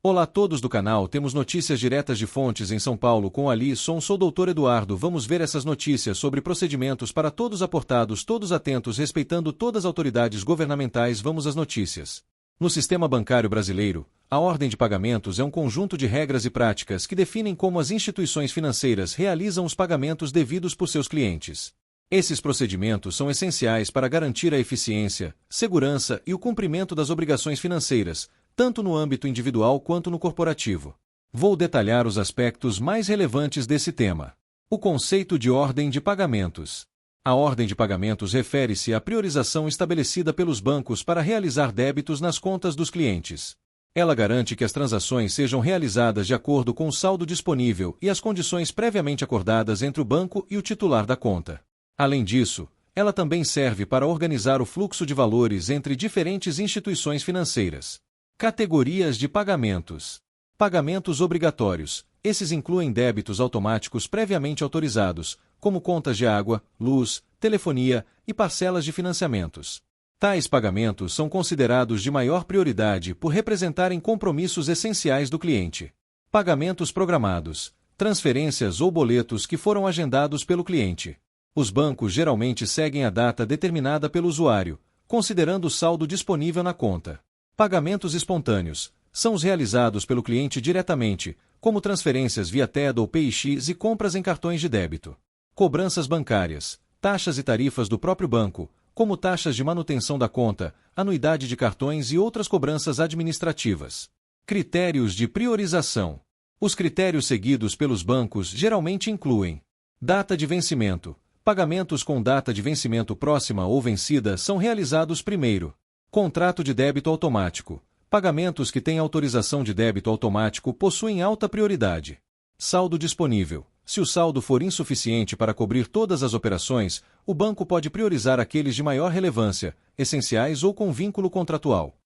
Olá a todos do canal, temos notícias diretas de fontes em São Paulo com Alisson, sou Dr. Eduardo, vamos ver essas notícias sobre procedimentos para todos aportados, todos atentos, respeitando todas as autoridades governamentais, vamos às notícias. No sistema bancário brasileiro, a ordem de pagamentos é um conjunto de regras e práticas que definem como as instituições financeiras realizam os pagamentos devidos por seus clientes. Esses procedimentos são essenciais para garantir a eficiência, segurança e o cumprimento das obrigações financeiras, tanto no âmbito individual quanto no corporativo. Vou detalhar os aspectos mais relevantes desse tema. O conceito de ordem de pagamentos. A ordem de pagamentos refere-se à priorização estabelecida pelos bancos para realizar débitos nas contas dos clientes. Ela garante que as transações sejam realizadas de acordo com o saldo disponível e as condições previamente acordadas entre o banco e o titular da conta. Além disso, ela também serve para organizar o fluxo de valores entre diferentes instituições financeiras. Categorias de pagamentos. Pagamentos obrigatórios. Esses incluem débitos automáticos previamente autorizados, como contas de água, luz, telefonia e parcelas de financiamentos. Tais pagamentos são considerados de maior prioridade por representarem compromissos essenciais do cliente. Pagamentos programados. Transferências ou boletos que foram agendados pelo cliente. Os bancos geralmente seguem a data determinada pelo usuário, considerando o saldo disponível na conta. Pagamentos espontâneos. São os realizados pelo cliente diretamente, como transferências via TED ou PIX e compras em cartões de débito. Cobranças bancárias. Taxas e tarifas do próprio banco, como taxas de manutenção da conta, anuidade de cartões e outras cobranças administrativas. Critérios de priorização. Os critérios seguidos pelos bancos geralmente incluem: data de vencimento. Pagamentos com data de vencimento próxima ou vencida são realizados primeiro. Contrato de débito automático. Pagamentos que têm autorização de débito automático possuem alta prioridade. Saldo disponível. Se o saldo for insuficiente para cobrir todas as operações, o banco pode priorizar aqueles de maior relevância, essenciais ou com vínculo contratual.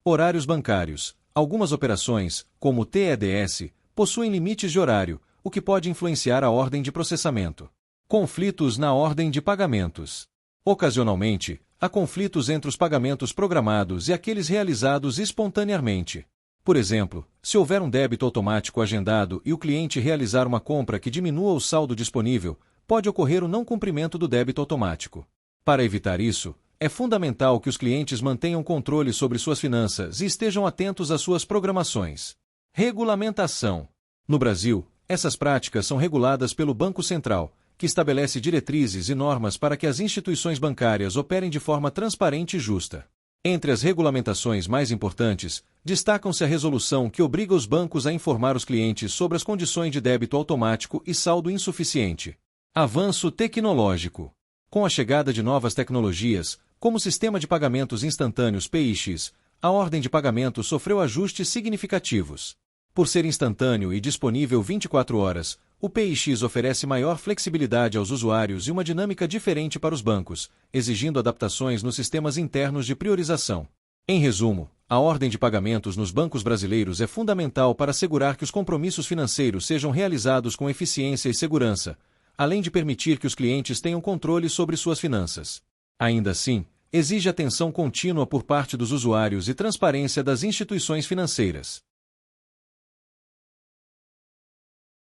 Horários bancários. Algumas operações, como o TEDS, possuem limites de horário, o que pode influenciar a ordem de processamento. Conflitos na ordem de pagamentos. Ocasionalmente, há conflitos entre os pagamentos programados e aqueles realizados espontaneamente. Por exemplo, se houver um débito automático agendado e o cliente realizar uma compra que diminua o saldo disponível, pode ocorrer o não cumprimento do débito automático. Para evitar isso, é fundamental que os clientes mantenham controle sobre suas finanças e estejam atentos às suas programações. Regulamentação. No Brasil, essas práticas são reguladas pelo Banco Central, que estabelece diretrizes e normas para que as instituições bancárias operem de forma transparente e justa. Entre as regulamentações mais importantes, destacam-se a resolução que obriga os bancos a informar os clientes sobre as condições de débito automático e saldo insuficiente. Avanço tecnológico. Com a chegada de novas tecnologias, como o sistema de pagamentos instantâneos PIX, a ordem de pagamentos sofreu ajustes significativos. Por ser instantâneo e disponível 24 horas, o PIX oferece maior flexibilidade aos usuários e uma dinâmica diferente para os bancos, exigindo adaptações nos sistemas internos de priorização. Em resumo, a ordem de pagamentos nos bancos brasileiros é fundamental para assegurar que os compromissos financeiros sejam realizados com eficiência e segurança, além de permitir que os clientes tenham controle sobre suas finanças. Ainda assim, exige atenção contínua por parte dos usuários e transparência das instituições financeiras.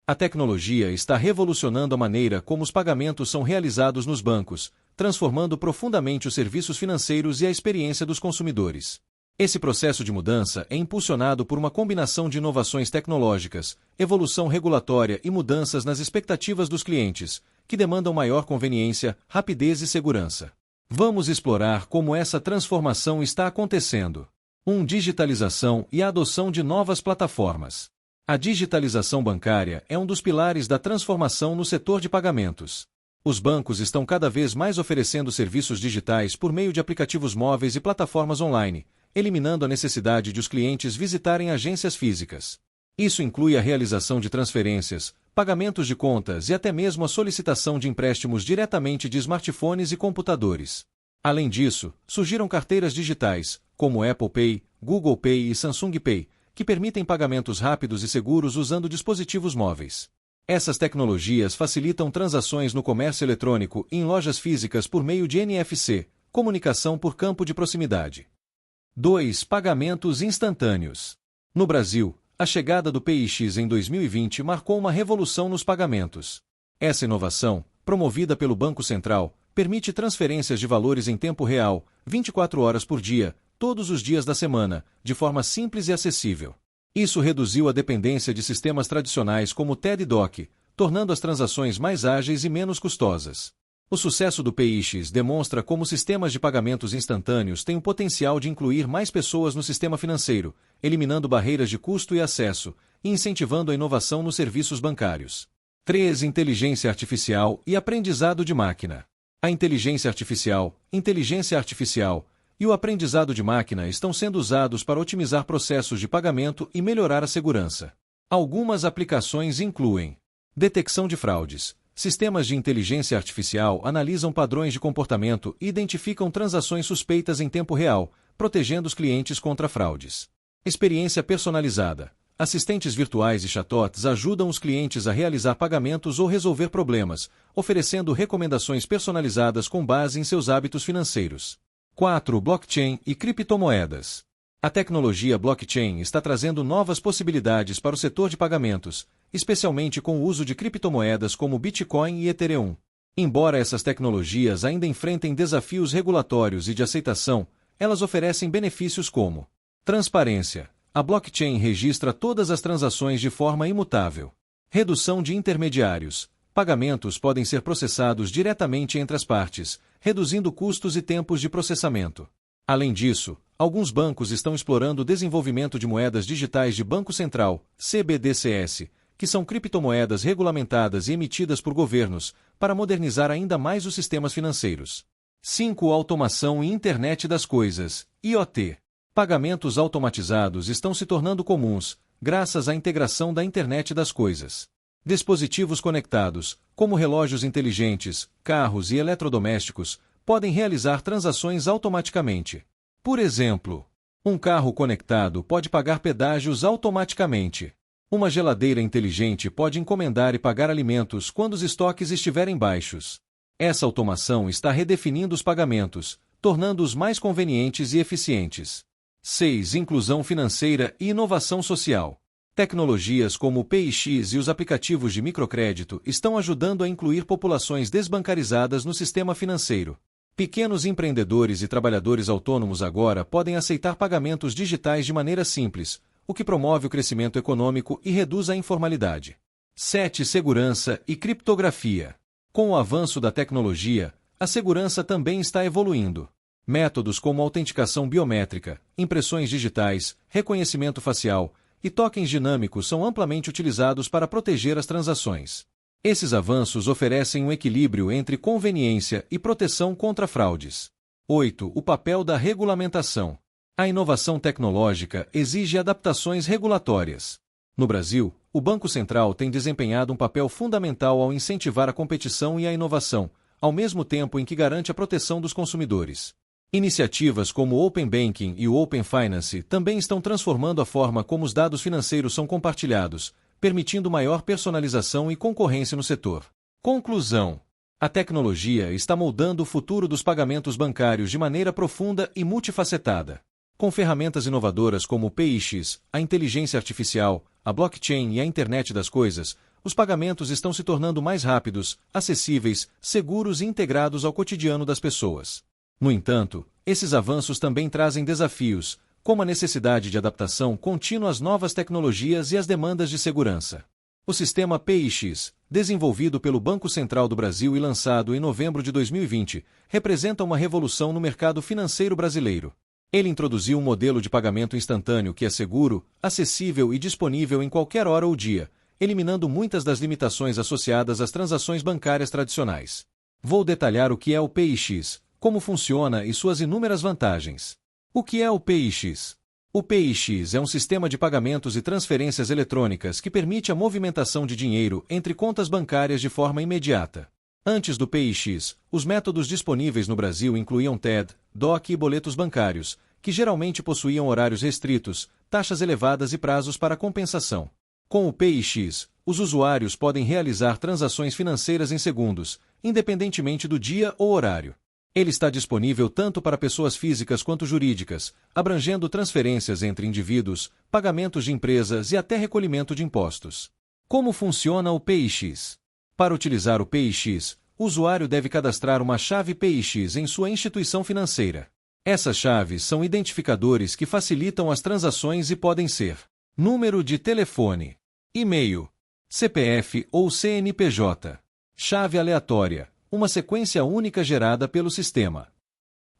A tecnologia está revolucionando a maneira como os pagamentos são realizados nos bancos, transformando profundamente os serviços financeiros e a experiência dos consumidores. Esse processo de mudança é impulsionado por uma combinação de inovações tecnológicas, evolução regulatória e mudanças nas expectativas dos clientes, que demandam maior conveniência, rapidez e segurança. Vamos explorar como essa transformação está acontecendo. 1. Digitalização e a adoção de novas plataformas. A digitalização bancária é um dos pilares da transformação no setor de pagamentos. Os bancos estão cada vez mais oferecendo serviços digitais por meio de aplicativos móveis e plataformas online, eliminando a necessidade de os clientes visitarem agências físicas. Isso inclui a realização de transferências, pagamentos de contas e até mesmo a solicitação de empréstimos diretamente de smartphones e computadores. Além disso, surgiram carteiras digitais, como Apple Pay, Google Pay e Samsung Pay, que permitem pagamentos rápidos e seguros usando dispositivos móveis. Essas tecnologias facilitam transações no comércio eletrônico e em lojas físicas por meio de NFC, comunicação por campo de proximidade. 2. Pagamentos instantâneos. No Brasil, a chegada do PIX em 2020 marcou uma revolução nos pagamentos. Essa inovação, promovida pelo Banco Central, permite transferências de valores em tempo real, 24 horas por dia, todos os dias da semana, de forma simples e acessível. Isso reduziu a dependência de sistemas tradicionais como o TED e DOC, tornando as transações mais ágeis e menos custosas. O sucesso do PIX demonstra como sistemas de pagamentos instantâneos têm o potencial de incluir mais pessoas no sistema financeiro, eliminando barreiras de custo e acesso, e incentivando a inovação nos serviços bancários. 3. Inteligência artificial e aprendizado de máquina. A inteligência artificial e o aprendizado de máquina estão sendo usados para otimizar processos de pagamento e melhorar a segurança. Algumas aplicações incluem detecção de fraudes. Sistemas de inteligência artificial analisam padrões de comportamento e identificam transações suspeitas em tempo real, protegendo os clientes contra fraudes. Experiência personalizada. Assistentes virtuais e chatbots ajudam os clientes a realizar pagamentos ou resolver problemas, oferecendo recomendações personalizadas com base em seus hábitos financeiros. 4. Blockchain e criptomoedas. A tecnologia blockchain está trazendo novas possibilidades para o setor de pagamentos, especialmente com o uso de criptomoedas como Bitcoin e Ethereum. Embora essas tecnologias ainda enfrentem desafios regulatórios e de aceitação, elas oferecem benefícios como transparência. A blockchain registra todas as transações de forma imutável. Redução de intermediários. Pagamentos podem ser processados diretamente entre as partes, reduzindo custos e tempos de processamento. Além disso, alguns bancos estão explorando o desenvolvimento de moedas digitais de Banco Central, CBDCs, que são criptomoedas regulamentadas e emitidas por governos, para modernizar ainda mais os sistemas financeiros. 5. Automação e Internet das Coisas, IoT. Pagamentos automatizados estão se tornando comuns, graças à integração da Internet das Coisas. Dispositivos conectados, como relógios inteligentes, carros e eletrodomésticos, podem realizar transações automaticamente. Por exemplo, um carro conectado pode pagar pedágios automaticamente. Uma geladeira inteligente pode encomendar e pagar alimentos quando os estoques estiverem baixos. Essa automação está redefinindo os pagamentos, tornando-os mais convenientes e eficientes. 6. Inclusão financeira e inovação social. Tecnologias como o PIX e os aplicativos de microcrédito estão ajudando a incluir populações desbancarizadas no sistema financeiro. Pequenos empreendedores e trabalhadores autônomos agora podem aceitar pagamentos digitais de maneira simples, o que promove o crescimento econômico e reduz a informalidade. 7. Segurança e criptografia. Com o avanço da tecnologia, a segurança também está evoluindo. Métodos como autenticação biométrica, impressões digitais, reconhecimento facial e tokens dinâmicos são amplamente utilizados para proteger as transações. Esses avanços oferecem um equilíbrio entre conveniência e proteção contra fraudes. 8. O papel da regulamentação. A inovação tecnológica exige adaptações regulatórias. No Brasil, o Banco Central tem desempenhado um papel fundamental ao incentivar a competição e a inovação, ao mesmo tempo em que garante a proteção dos consumidores. Iniciativas como o Open Banking e o Open Finance também estão transformando a forma como os dados financeiros são compartilhados, permitindo maior personalização e concorrência no setor. Conclusão: a tecnologia está moldando o futuro dos pagamentos bancários de maneira profunda e multifacetada. Com ferramentas inovadoras como o PIX, a inteligência artificial, a blockchain e a internet das coisas, os pagamentos estão se tornando mais rápidos, acessíveis, seguros e integrados ao cotidiano das pessoas. No entanto, esses avanços também trazem desafios, como a necessidade de adaptação contínua às novas tecnologias e às demandas de segurança. O sistema PIX, desenvolvido pelo Banco Central do Brasil e lançado em novembro de 2020, representa uma revolução no mercado financeiro brasileiro. Ele introduziu um modelo de pagamento instantâneo que é seguro, acessível e disponível em qualquer hora ou dia, eliminando muitas das limitações associadas às transações bancárias tradicionais. Vou detalhar o que é o PIX, como funciona e suas inúmeras vantagens. O que é o PIX? O PIX é um sistema de pagamentos e transferências eletrônicas que permite a movimentação de dinheiro entre contas bancárias de forma imediata. Antes do PIX, os métodos disponíveis no Brasil incluíam TED, DOC e boletos bancários, que geralmente possuíam horários restritos, taxas elevadas e prazos para compensação. Com o PIX, os usuários podem realizar transações financeiras em segundos, independentemente do dia ou horário. Ele está disponível tanto para pessoas físicas quanto jurídicas, abrangendo transferências entre indivíduos, pagamentos de empresas e até recolhimento de impostos. Como funciona o PIX? Para utilizar o PIX, o usuário deve cadastrar uma chave PIX em sua instituição financeira. Essas chaves são identificadores que facilitam as transações e podem ser número de telefone, e-mail, CPF ou CNPJ, chave aleatória, uma sequência única gerada pelo sistema.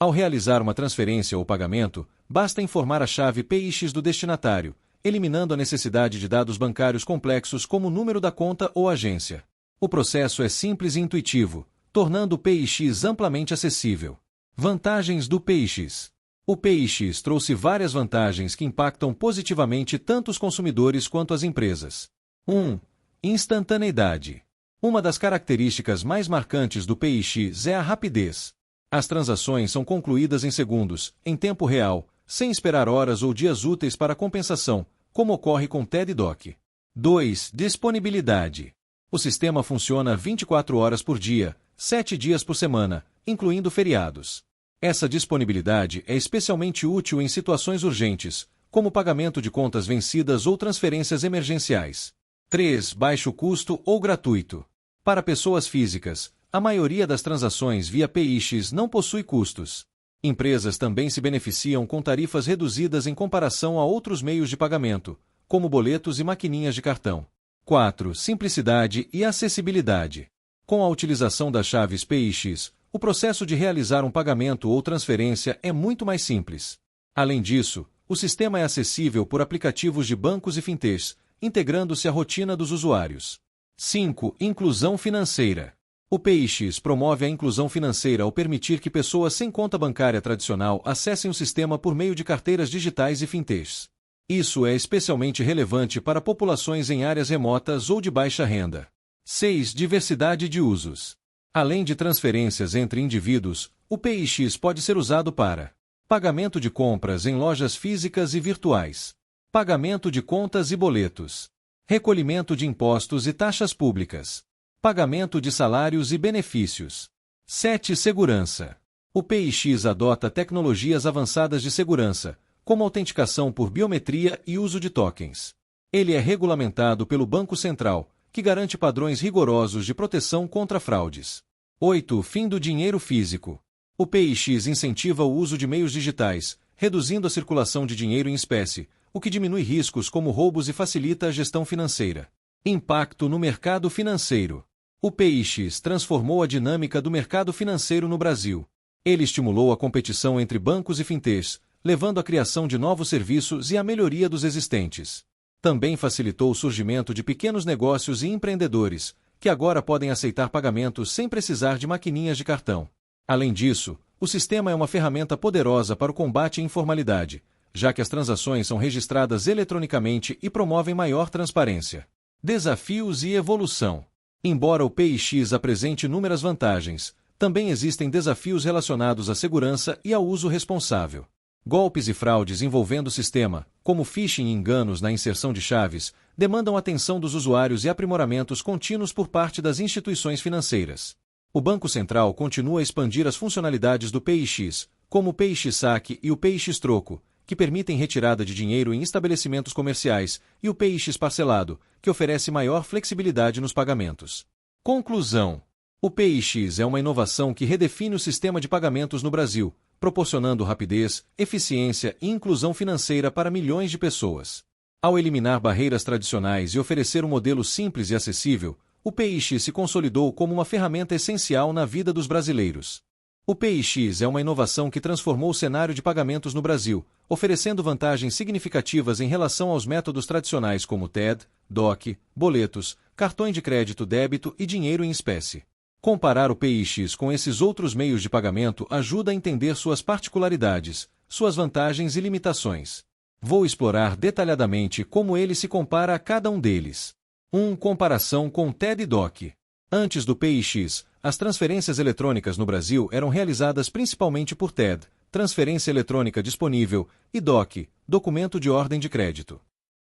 Ao realizar uma transferência ou pagamento, basta informar a chave PIX do destinatário, eliminando a necessidade de dados bancários complexos como o número da conta ou agência. O processo é simples e intuitivo, tornando o PIX amplamente acessível. Vantagens do PIX. O PIX trouxe várias vantagens que impactam positivamente tanto os consumidores quanto as empresas. 1. Instantaneidade. Uma das características mais marcantes do PIX é a rapidez. As transações são concluídas em segundos, em tempo real, sem esperar horas ou dias úteis para compensação, como ocorre com TED e DOC. 2. Disponibilidade. O sistema funciona 24 horas por dia, 7 dias por semana, incluindo feriados. Essa disponibilidade é especialmente útil em situações urgentes, como pagamento de contas vencidas ou transferências emergenciais. 3. Baixo custo ou gratuito. Para pessoas físicas, a maioria das transações via PIX não possui custos. Empresas também se beneficiam com tarifas reduzidas em comparação a outros meios de pagamento, como boletos e maquininhas de cartão. 4. Simplicidade e acessibilidade. Com a utilização das chaves PIX, o processo de realizar um pagamento ou transferência é muito mais simples. Além disso, o sistema é acessível por aplicativos de bancos e fintechs, integrando-se à rotina dos usuários. 5. Inclusão financeira. O PIX promove a inclusão financeira ao permitir que pessoas sem conta bancária tradicional acessem o sistema por meio de carteiras digitais e fintechs. Isso é especialmente relevante para populações em áreas remotas ou de baixa renda. 6. Diversidade de usos. Além de transferências entre indivíduos, o PIX pode ser usado para pagamento de compras em lojas físicas e virtuais, pagamento de contas e boletos, recolhimento de impostos e taxas públicas, pagamento de salários e benefícios. 7. Segurança. O PIX adota tecnologias avançadas de segurança, como autenticação por biometria e uso de tokens. Ele é regulamentado pelo Banco Central, que garante padrões rigorosos de proteção contra fraudes. 8. Fim do dinheiro físico. O PIX incentiva o uso de meios digitais, reduzindo a circulação de dinheiro em espécie, o que diminui riscos como roubos e facilita a gestão financeira. Impacto no mercado financeiro. O PIX transformou a dinâmica do mercado financeiro no Brasil. Ele estimulou a competição entre bancos e fintechs, levando à criação de novos serviços e à melhoria dos existentes. Também facilitou o surgimento de pequenos negócios e empreendedores, que agora podem aceitar pagamentos sem precisar de maquininhas de cartão. Além disso, o sistema é uma ferramenta poderosa para o combate à informalidade, já que as transações são registradas eletronicamente e promovem maior transparência. Desafios e evolução. Embora o PIX apresente inúmeras vantagens, também existem desafios relacionados à segurança e ao uso responsável. Golpes e fraudes envolvendo o sistema, como phishing e enganos na inserção de chaves, demandam atenção dos usuários e aprimoramentos contínuos por parte das instituições financeiras. O Banco Central continua a expandir as funcionalidades do PIX, como o PIX Saque e o PIX Troco, que permitem retirada de dinheiro em estabelecimentos comerciais, e o PIX Parcelado, que oferece maior flexibilidade nos pagamentos. Conclusão. O PIX é uma inovação que redefine o sistema de pagamentos no Brasil, proporcionando rapidez, eficiência e inclusão financeira para milhões de pessoas. Ao eliminar barreiras tradicionais e oferecer um modelo simples e acessível, o PIX se consolidou como uma ferramenta essencial na vida dos brasileiros. O PIX é uma inovação que transformou o cenário de pagamentos no Brasil, oferecendo vantagens significativas em relação aos métodos tradicionais como TED, DOC, boletos, cartões de crédito, débito e dinheiro em espécie. Comparar o PIX com esses outros meios de pagamento ajuda a entender suas particularidades, suas vantagens e limitações. Vou explorar detalhadamente como ele se compara a cada um deles. 1. Comparação com TED e DOC. Antes do PIX, as transferências eletrônicas no Brasil eram realizadas principalmente por TED, transferência eletrônica disponível, e DOC, documento de ordem de crédito.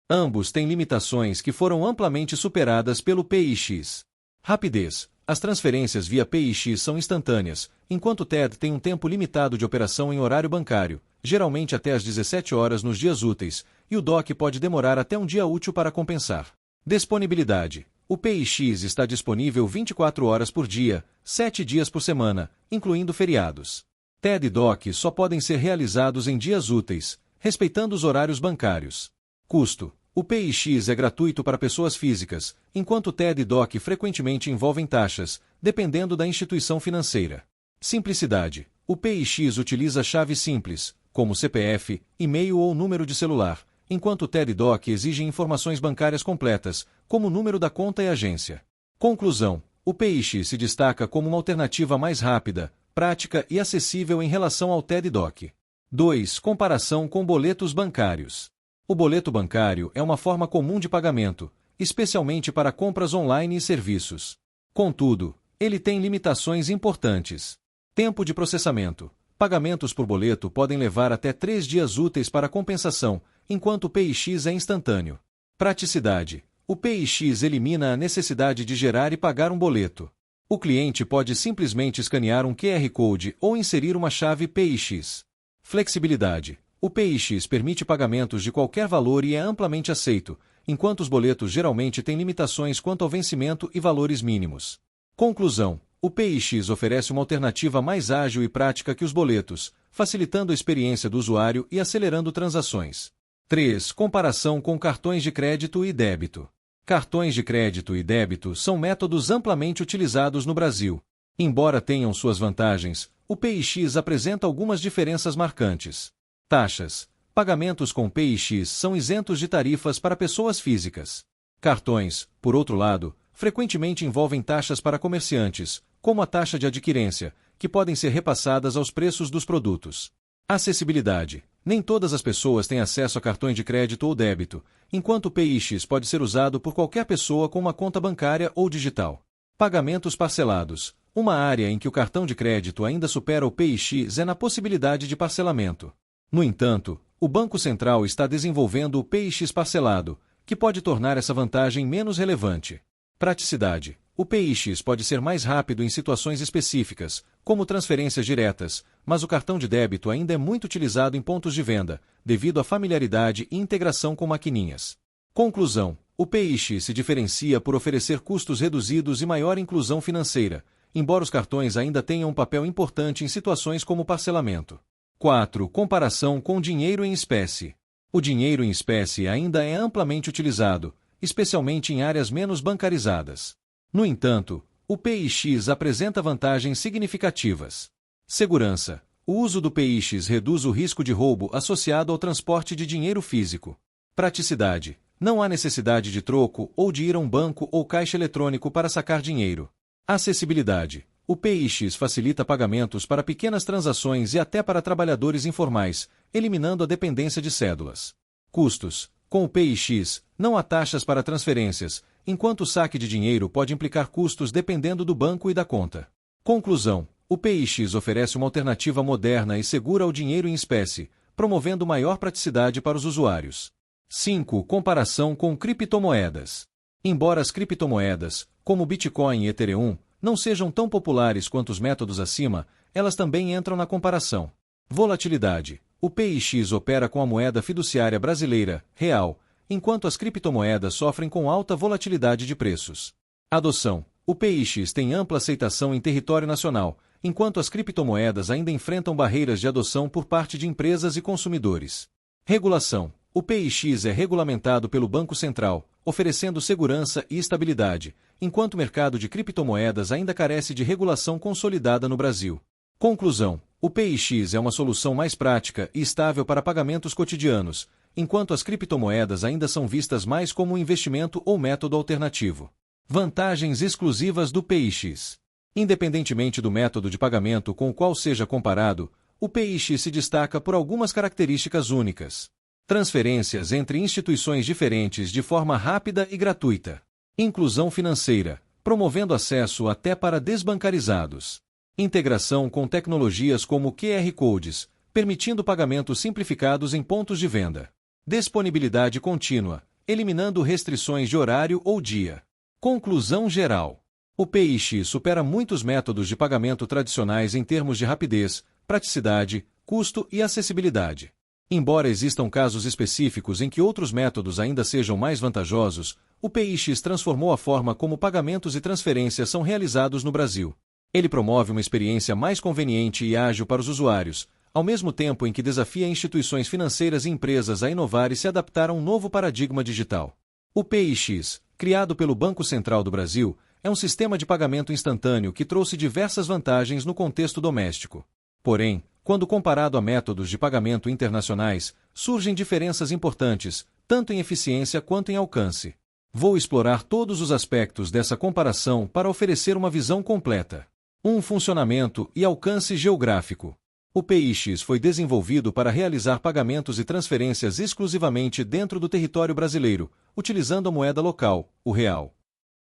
Ambos têm limitações que foram amplamente superadas pelo PIX. Rapidez. As transferências via PIX são instantâneas, enquanto o TED tem um tempo limitado de operação em horário bancário, geralmente até às 17 horas nos dias úteis, e o DOC pode demorar até um dia útil para compensar. Disponibilidade. O PIX está disponível 24 horas por dia, 7 dias por semana, incluindo feriados. TED e DOC só podem ser realizados em dias úteis, respeitando os horários bancários. Custo. O PIX é gratuito para pessoas físicas, enquanto TED e DOC frequentemente envolvem taxas, dependendo da instituição financeira. Simplicidade. O PIX utiliza chave simples, como CPF, e-mail ou número de celular, enquanto o TED e DOC exigem informações bancárias completas, como o número da conta e agência. Conclusão. O PIX se destaca como uma alternativa mais rápida, prática e acessível em relação ao TED e DOC. 2. Comparação com boletos bancários. O boleto bancário é uma forma comum de pagamento, especialmente para compras online e serviços. Contudo, ele tem limitações importantes. Tempo de processamento. Pagamentos por boleto podem levar até 3 dias úteis para compensação, enquanto o PIX é instantâneo. Praticidade. O PIX elimina a necessidade de gerar e pagar um boleto. O cliente pode simplesmente escanear um QR Code ou inserir uma chave PIX. Flexibilidade. O PIX permite pagamentos de qualquer valor e é amplamente aceito, enquanto os boletos geralmente têm limitações quanto ao vencimento e valores mínimos. Conclusão. O PIX oferece uma alternativa mais ágil e prática que os boletos, facilitando a experiência do usuário e acelerando transações. 3. Comparação com cartões de crédito e débito. Cartões de crédito e débito são métodos amplamente utilizados no Brasil. Embora tenham suas vantagens, o PIX apresenta algumas diferenças marcantes. Taxas. Pagamentos com PIX são isentos de tarifas para pessoas físicas. Cartões, por outro lado, frequentemente envolvem taxas para comerciantes, como a taxa de adquirência, que podem ser repassadas aos preços dos produtos. Acessibilidade. Nem todas as pessoas têm acesso a cartões de crédito ou débito, enquanto o PIX pode ser usado por qualquer pessoa com uma conta bancária ou digital. Pagamentos parcelados. Uma área em que o cartão de crédito ainda supera o PIX é na possibilidade de parcelamento. No entanto, o Banco Central está desenvolvendo o PIX parcelado, que pode tornar essa vantagem menos relevante. Praticidade. O PIX pode ser mais rápido em situações específicas, como transferências diretas, mas o cartão de débito ainda é muito utilizado em pontos de venda, devido à familiaridade e integração com maquininhas. Conclusão. O PIX se diferencia por oferecer custos reduzidos e maior inclusão financeira, embora os cartões ainda tenham um papel importante em situações como parcelamento. 4. Comparação com dinheiro em espécie. O dinheiro em espécie ainda é amplamente utilizado, especialmente em áreas menos bancarizadas. No entanto, o PIX apresenta vantagens significativas. Segurança. O uso do PIX reduz o risco de roubo associado ao transporte de dinheiro físico. Praticidade. Não há necessidade de troco ou de ir a um banco ou caixa eletrônico para sacar dinheiro. Acessibilidade. O PIX facilita pagamentos para pequenas transações e até para trabalhadores informais, eliminando a dependência de cédulas. Custos. Com o PIX, não há taxas para transferências, enquanto o saque de dinheiro pode implicar custos dependendo do banco e da conta. Conclusão. O PIX oferece uma alternativa moderna e segura ao dinheiro em espécie, promovendo maior praticidade para os usuários. 5. Comparação com criptomoedas. Embora as criptomoedas, como Bitcoin e Ethereum, não sejam tão populares quanto os métodos acima, elas também entram na comparação. Volatilidade. O PIX opera com a moeda fiduciária brasileira, real, enquanto as criptomoedas sofrem com alta volatilidade de preços. Adoção. O PIX tem ampla aceitação em território nacional, enquanto as criptomoedas ainda enfrentam barreiras de adoção por parte de empresas e consumidores. Regulação. O PIX é regulamentado pelo Banco Central, oferecendo segurança e estabilidade, enquanto o mercado de criptomoedas ainda carece de regulação consolidada no Brasil. Conclusão. O PIX é uma solução mais prática e estável para pagamentos cotidianos, enquanto as criptomoedas ainda são vistas mais como um investimento ou método alternativo. Vantagens exclusivas do PIX. Independentemente do método de pagamento com o qual seja comparado, o PIX se destaca por algumas características únicas. Transferências entre instituições diferentes de forma rápida e gratuita. Inclusão financeira, promovendo acesso até para desbancarizados. Integração com tecnologias como QR Codes, permitindo pagamentos simplificados em pontos de venda. Disponibilidade contínua, eliminando restrições de horário ou dia. Conclusão geral. O PIX supera muitos métodos de pagamento tradicionais em termos de rapidez, praticidade, custo e acessibilidade. Embora existam casos específicos em que outros métodos ainda sejam mais vantajosos, o PIX transformou a forma como pagamentos e transferências são realizados no Brasil. Ele promove uma experiência mais conveniente e ágil para os usuários, ao mesmo tempo em que desafia instituições financeiras e empresas a inovar e se adaptar a um novo paradigma digital. O PIX, criado pelo Banco Central do Brasil, é um sistema de pagamento instantâneo que trouxe diversas vantagens no contexto doméstico. Porém, quando comparado a métodos de pagamento internacionais, surgem diferenças importantes, tanto em eficiência quanto em alcance. Vou explorar todos os aspectos dessa comparação para oferecer uma visão completa. Funcionamento e alcance geográfico. O PIX foi desenvolvido para realizar pagamentos e transferências exclusivamente dentro do território brasileiro, utilizando a moeda local, o real.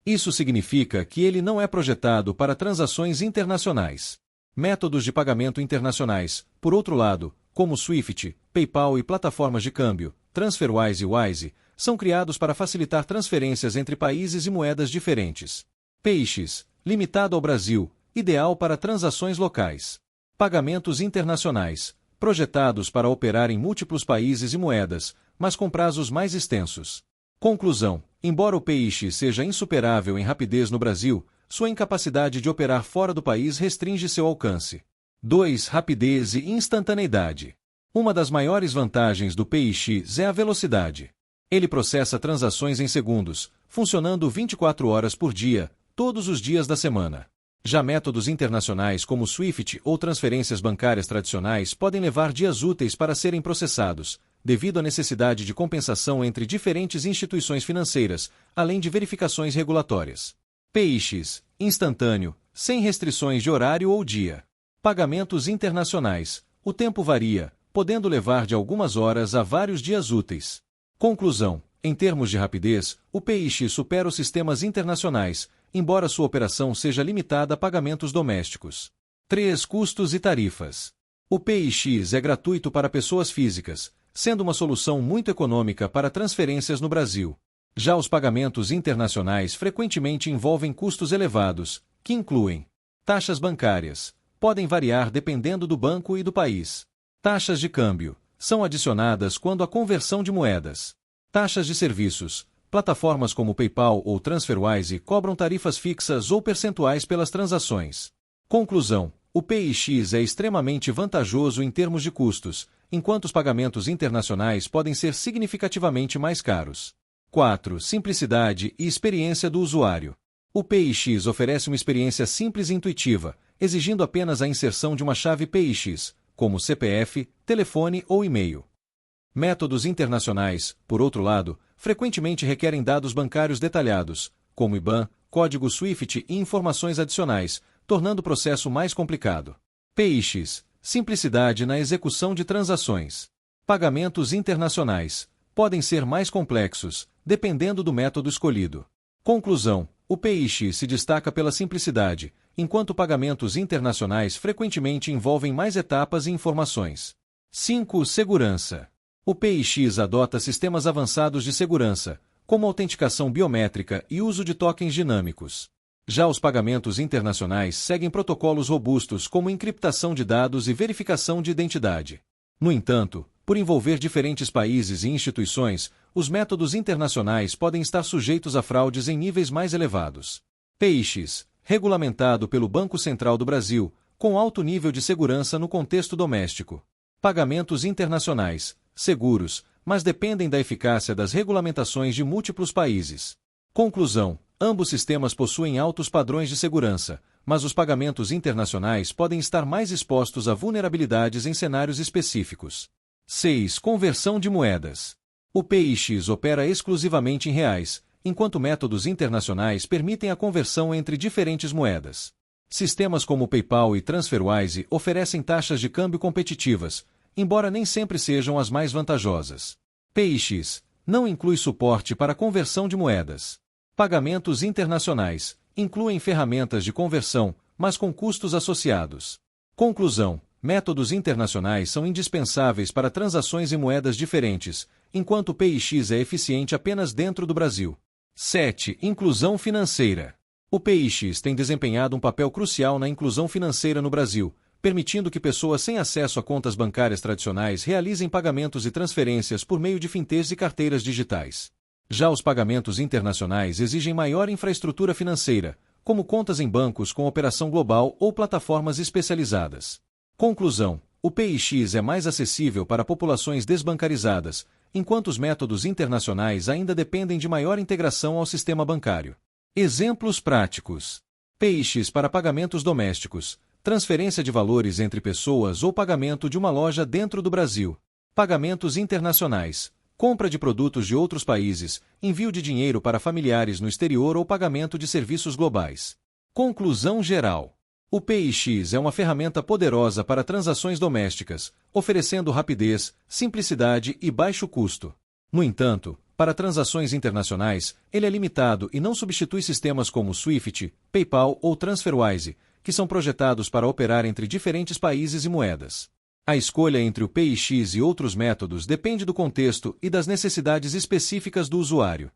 Isso significa que ele não é projetado para transações internacionais. Métodos de pagamento internacionais, por outro lado, como Swift, PayPal e plataformas de câmbio, TransferWise e Wise, são criados para facilitar transferências entre países e moedas diferentes. PIX, limitado ao Brasil, ideal para transações locais. Pagamentos internacionais, projetados para operar em múltiplos países e moedas, mas com prazos mais extensos. Conclusão: embora o PIX seja insuperável em rapidez no Brasil, sua incapacidade de operar fora do país restringe seu alcance. 2. Rapidez e instantaneidade. Uma das maiores vantagens do PIX é a velocidade. Ele processa transações em segundos, funcionando 24 horas por dia, todos os dias da semana. Já métodos internacionais como Swift ou transferências bancárias tradicionais podem levar dias úteis para serem processados, devido à necessidade de compensação entre diferentes instituições financeiras, além de verificações regulatórias. PIX, instantâneo, sem restrições de horário ou dia. Pagamentos internacionais. O tempo varia, podendo levar de algumas horas a vários dias úteis. Conclusão: em termos de rapidez, o PIX supera os sistemas internacionais, embora sua operação seja limitada a pagamentos domésticos. 3. Custos e tarifas. O PIX é gratuito para pessoas físicas, sendo uma solução muito econômica para transferências no Brasil. Já os pagamentos internacionais frequentemente envolvem custos elevados, que incluem taxas bancárias, podem variar dependendo do banco e do país. Taxas de câmbio, são adicionadas quando há conversão de moedas. Taxas de serviços, plataformas como PayPal ou TransferWise cobram tarifas fixas ou percentuais pelas transações. Conclusão: o PIX é extremamente vantajoso em termos de custos, enquanto os pagamentos internacionais podem ser significativamente mais caros. 4. Simplicidade e experiência do usuário. O PIX oferece uma experiência simples e intuitiva, exigindo apenas a inserção de uma chave PIX, como CPF, telefone ou e-mail. Métodos internacionais, por outro lado, frequentemente requerem dados bancários detalhados, como IBAN, código SWIFT e informações adicionais, tornando o processo mais complicado. PIX, simplicidade na execução de transações. Pagamentos internacionais podem ser mais complexos, dependendo do método escolhido. Conclusão: o PIX se destaca pela simplicidade, enquanto pagamentos internacionais frequentemente envolvem mais etapas e informações. 5. Segurança. O PIX adota sistemas avançados de segurança, como autenticação biométrica e uso de tokens dinâmicos. Já os pagamentos internacionais seguem protocolos robustos como encriptação de dados e verificação de identidade. No entanto, por envolver diferentes países e instituições, os métodos internacionais podem estar sujeitos a fraudes em níveis mais elevados. PIX, regulamentado pelo Banco Central do Brasil, com alto nível de segurança no contexto doméstico. Pagamentos internacionais, seguros, mas dependem da eficácia das regulamentações de múltiplos países. Conclusão: ambos sistemas possuem altos padrões de segurança, mas os pagamentos internacionais podem estar mais expostos a vulnerabilidades em cenários específicos. 6. Conversão de moedas. O PIX opera exclusivamente em reais, enquanto métodos internacionais permitem a conversão entre diferentes moedas. Sistemas como PayPal e TransferWise oferecem taxas de câmbio competitivas, embora nem sempre sejam as mais vantajosas. PIX não inclui suporte para conversão de moedas. Pagamentos internacionais incluem ferramentas de conversão, mas com custos associados. Conclusão: métodos internacionais são indispensáveis para transações em moedas diferentes, enquanto o PIX é eficiente apenas dentro do Brasil. 7. Inclusão financeira. O PIX tem desempenhado um papel crucial na inclusão financeira no Brasil, permitindo que pessoas sem acesso a contas bancárias tradicionais realizem pagamentos e transferências por meio de fintechs e carteiras digitais. Já os pagamentos internacionais exigem maior infraestrutura financeira, como contas em bancos com operação global ou plataformas especializadas. Conclusão: o PIX é mais acessível para populações desbancarizadas, enquanto os métodos internacionais ainda dependem de maior integração ao sistema bancário. Exemplos práticos: PIX para pagamentos domésticos, transferência de valores entre pessoas ou pagamento de uma loja dentro do Brasil. Pagamentos internacionais, compra de produtos de outros países, envio de dinheiro para familiares no exterior ou pagamento de serviços globais. Conclusão geral: o PIX é uma ferramenta poderosa para transações domésticas, oferecendo rapidez, simplicidade e baixo custo. No entanto, para transações internacionais, ele é limitado e não substitui sistemas como SWIFT, PayPal ou TransferWise, que são projetados para operar entre diferentes países e moedas. A escolha entre o PIX e outros métodos depende do contexto e das necessidades específicas do usuário.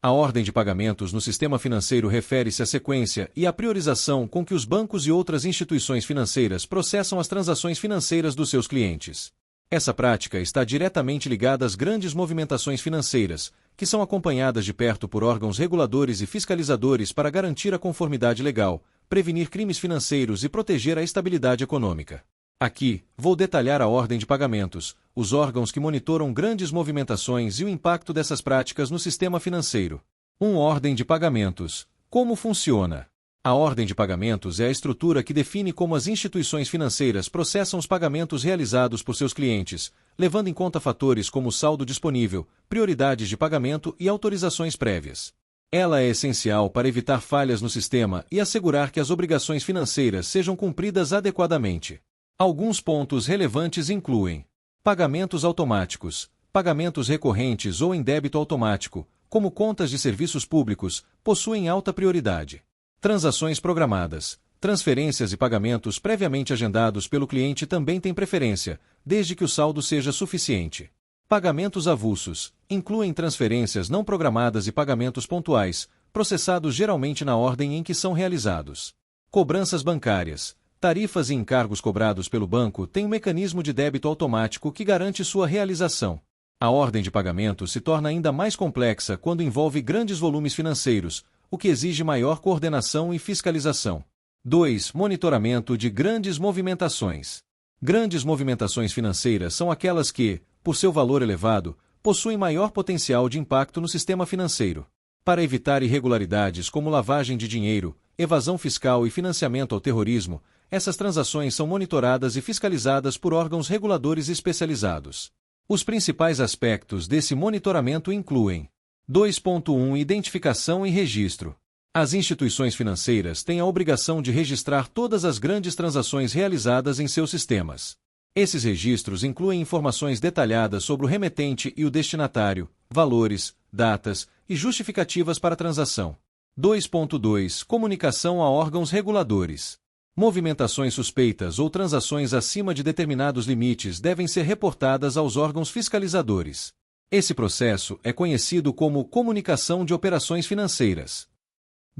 A ordem de pagamentos no sistema financeiro refere-se à sequência e à priorização com que os bancos e outras instituições financeiras processam as transações financeiras dos seus clientes. Essa prática está diretamente ligada às grandes movimentações financeiras, que são acompanhadas de perto por órgãos reguladores e fiscalizadores para garantir a conformidade legal, prevenir crimes financeiros e proteger a estabilidade econômica. Aqui, vou detalhar a ordem de pagamentos, os órgãos que monitoram grandes movimentações e o impacto dessas práticas no sistema financeiro. Ordem de pagamentos. Como funciona? A ordem de pagamentos é a estrutura que define como as instituições financeiras processam os pagamentos realizados por seus clientes, levando em conta fatores como saldo disponível, prioridades de pagamento e autorizações prévias. Ela é essencial para evitar falhas no sistema e assegurar que as obrigações financeiras sejam cumpridas adequadamente. Alguns pontos relevantes incluem: pagamentos automáticos, pagamentos recorrentes ou em débito automático, como contas de serviços públicos, possuem alta prioridade. Transações programadas, transferências e pagamentos previamente agendados pelo cliente também têm preferência, desde que o saldo seja suficiente. Pagamentos avulsos, incluem transferências não programadas e pagamentos pontuais, processados geralmente na ordem em que são realizados. Cobranças bancárias. Tarifas e encargos cobrados pelo banco têm um mecanismo de débito automático que garante sua realização. A ordem de pagamento se torna ainda mais complexa quando envolve grandes volumes financeiros, o que exige maior coordenação e fiscalização. 2. Monitoramento de grandes movimentações. Grandes movimentações financeiras são aquelas que, por seu valor elevado, possuem maior potencial de impacto no sistema financeiro. Para evitar irregularidades como lavagem de dinheiro, evasão fiscal e financiamento ao terrorismo, essas transações são monitoradas e fiscalizadas por órgãos reguladores especializados. Os principais aspectos desse monitoramento incluem: 2.1 Identificação e registro. As instituições financeiras têm a obrigação de registrar todas as grandes transações realizadas em seus sistemas. Esses registros incluem informações detalhadas sobre o remetente e o destinatário, valores, datas e justificativas para a transação. 2.2 Comunicação a órgãos reguladores. Movimentações suspeitas ou transações acima de determinados limites devem ser reportadas aos órgãos fiscalizadores. Esse processo é conhecido como comunicação de operações financeiras.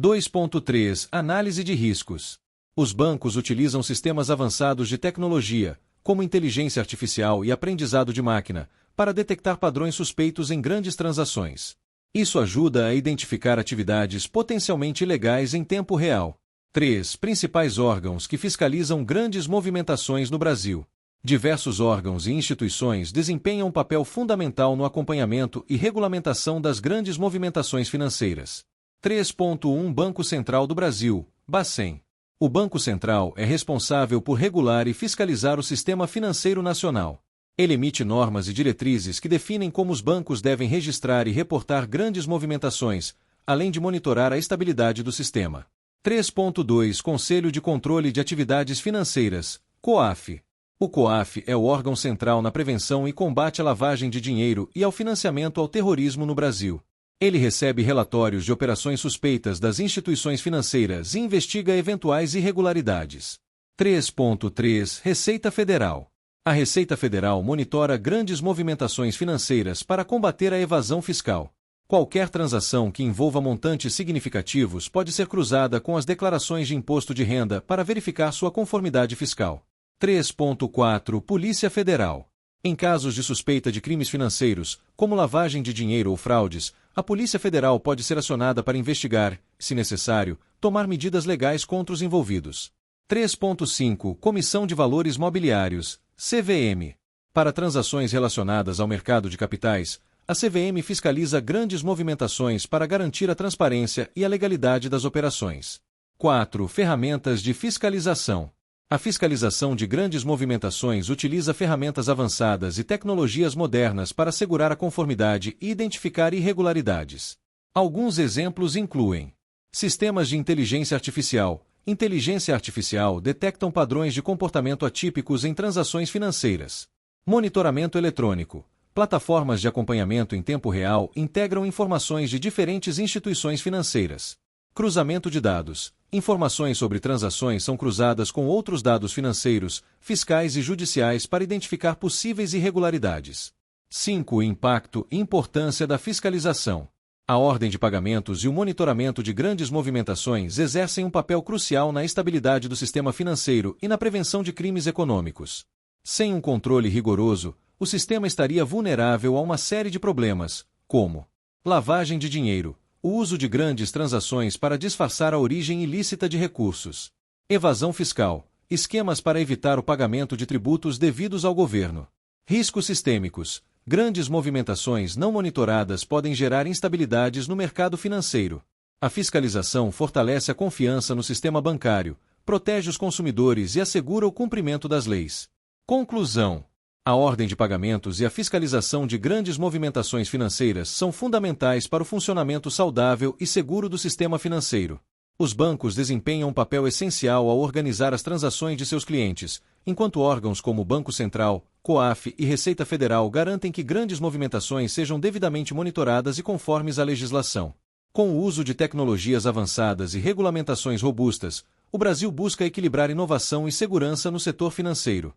2.3 Análise de riscos. Os bancos utilizam sistemas avançados de tecnologia, como inteligência artificial e aprendizado de máquina, para detectar padrões suspeitos em grandes transações. Isso ajuda a identificar atividades potencialmente ilegais em tempo real. 3. Principais órgãos que fiscalizam grandes movimentações no Brasil. Diversos órgãos e instituições desempenham um papel fundamental no acompanhamento e regulamentação das grandes movimentações financeiras. 3.1 Banco Central do Brasil, Bacen. O Banco Central é responsável por regular e fiscalizar o sistema financeiro nacional. Ele emite normas e diretrizes que definem como os bancos devem registrar e reportar grandes movimentações, além de monitorar a estabilidade do sistema. 3.2 Conselho de Controle de Atividades Financeiras, COAF. O COAF é o órgão central na prevenção e combate à lavagem de dinheiro e ao financiamento ao terrorismo no Brasil. Ele recebe relatórios de operações suspeitas das instituições financeiras e investiga eventuais irregularidades. 3.3 Receita Federal. A Receita Federal monitora grandes movimentações financeiras para combater a evasão fiscal. Qualquer transação que envolva montantes significativos pode ser cruzada com as declarações de imposto de renda para verificar sua conformidade fiscal. 3.4 Polícia Federal. Em casos de suspeita de crimes financeiros, como lavagem de dinheiro ou fraudes, a Polícia Federal pode ser acionada para investigar, se necessário, tomar medidas legais contra os envolvidos. 3.5 Comissão de Valores Mobiliários, CVM. Para transações relacionadas ao mercado de capitais, a CVM fiscaliza grandes movimentações para garantir a transparência e a legalidade das operações. 4. Ferramentas de fiscalização. A fiscalização de grandes movimentações utiliza ferramentas avançadas e tecnologias modernas para assegurar a conformidade e identificar irregularidades. Alguns exemplos incluem: sistemas de inteligência artificial. Inteligência artificial detectam padrões de comportamento atípicos em transações financeiras. Monitoramento eletrônico. Plataformas de acompanhamento em tempo real integram informações de diferentes instituições financeiras. Cruzamento de dados. Informações sobre transações são cruzadas com outros dados financeiros, fiscais e judiciais para identificar possíveis irregularidades. 5. Impacto e importância da fiscalização. A ordem de pagamentos e o monitoramento de grandes movimentações exercem um papel crucial na estabilidade do sistema financeiro e na prevenção de crimes econômicos. Sem um controle rigoroso, o sistema estaria vulnerável a uma série de problemas, como lavagem de dinheiro, o uso de grandes transações para disfarçar a origem ilícita de recursos, evasão fiscal, esquemas para evitar o pagamento de tributos devidos ao governo, riscos sistêmicos. Grandes movimentações não monitoradas podem gerar instabilidades no mercado financeiro. A fiscalização fortalece a confiança no sistema bancário, protege os consumidores e assegura o cumprimento das leis. Conclusão: a ordem de pagamentos e a fiscalização de grandes movimentações financeiras são fundamentais para o funcionamento saudável e seguro do sistema financeiro. Os bancos desempenham um papel essencial ao organizar as transações de seus clientes, enquanto órgãos como o Banco Central, COAF e Receita Federal garantem que grandes movimentações sejam devidamente monitoradas e conformes à legislação. Com o uso de tecnologias avançadas e regulamentações robustas, o Brasil busca equilibrar inovação e segurança no setor financeiro.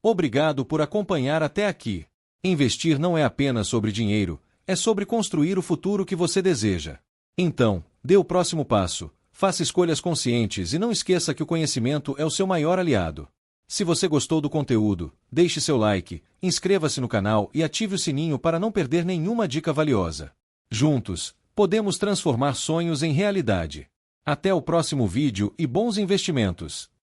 Obrigado por acompanhar até aqui. Investir não é apenas sobre dinheiro, é sobre construir o futuro que você deseja. Então, dê o próximo passo, faça escolhas conscientes e não esqueça que o conhecimento é o seu maior aliado. Se você gostou do conteúdo, deixe seu like, inscreva-se no canal e ative o sininho para não perder nenhuma dica valiosa. Juntos, podemos transformar sonhos em realidade. Até o próximo vídeo e bons investimentos!